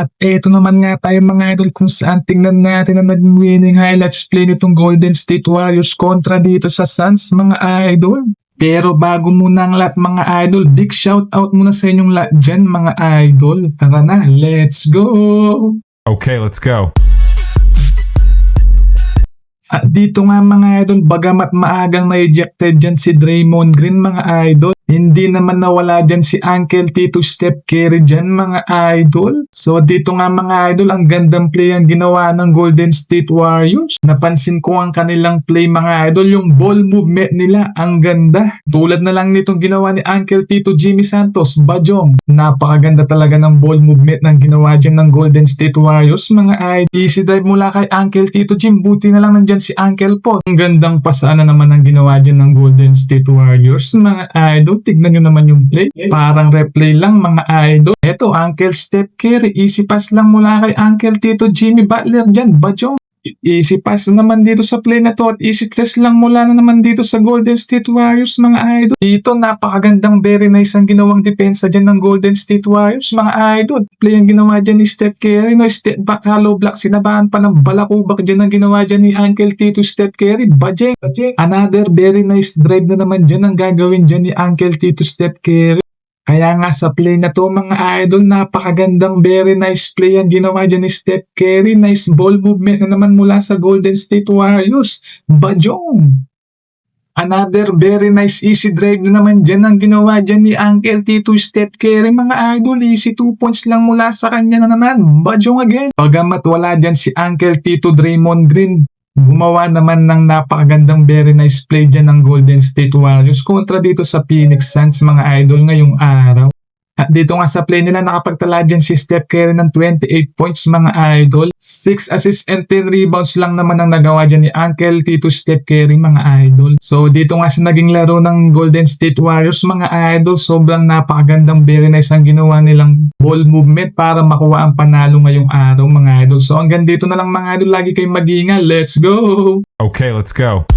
At eto naman nga tayo mga idol kung saan tingnan natin ang naging winning highlights play nitong Golden State Warriors kontra dito sa Suns mga idol. Pero bago muna ang lahat mga idol, big shout out muna sa inyong lahat dyan mga idol. Tara na, let's go! Okay, let's go. At dito nga mga idol, bagamat maagang na-ejected dyan si Draymond Green mga idol, hindi naman nawala dyan si Uncle Tito Steph Curry dyan mga idol. So dito nga mga idol, ang gandang play ang ginawa ng Golden State Warriors. Napansin ko ang kanilang play mga idol, yung ball movement nila, ang ganda. Tulad na lang nitong ginawa ni Uncle Tito Jimmy Santos, Bajong. Napakaganda talaga ng ball movement ng ginawa dyan ng Golden State Warriors mga idol. Easy drive mula kay Uncle Tito Jim, buti na lang nandyan si Uncle Paul. Ang gandang pasaan na naman ang ginawa dyan ng Golden State Warriors mga idol. Tignan nyo naman yung play. Parang replay lang mga idol. Eto, Uncle Steph Curry. Easy pass lang mula kay Uncle Tito Jimmy Butler dyan. Bajong. Easy pass naman dito sa play na to at easy stress lang mula na naman dito sa Golden State Warriors mga idol. Dito napakagandang very nice ang ginawang depensa dyan ng Golden State Warriors mga idol. Play ang ginawa dyan ni Steph Curry, no? Step back, hollow block, sinabahan pa ng balakubak dyan ang ginawa dyan ni Uncle Tito Steph Curry. Bajeng. Another very nice drive na naman dyan ang gagawin dyan ni Uncle Tito Steph Curry. Kaya nga sa play na to mga idol, napakagandang very nice play ang ginawa dyan ni Steph Curry. Nice ball movement na naman mula sa Golden State Warriors. Bajong! Another very nice easy drive na naman dyan ang ginawa dyan ni Uncle Tito Steph Curry. Mga idol, easy 2 points lang mula sa kanya na naman. Bajong again. Pagamat wala dyan si Uncle Tito Draymond Green, gumawa naman ng napakagandang very nice play dyan ng Golden State Warriors kontra dito sa Phoenix Suns mga idol ngayong araw. At dito nga sa play nila nakapagtala dyan si Steph Curry ng 28 points mga idol. 6 assists and 10 rebounds lang naman ang nagawa dyan ni Uncle Tito Steph Curry mga idol. So dito nga sa naging laro ng Golden State Warriors mga idol, sobrang napakagandang very nice ang ginawa nilang ball movement para makuha ang panalo ngayong araw mga idol. So hanggang dito na lang mga idol, lagi kayong mag-iingat. Let's go! Okay, let's go.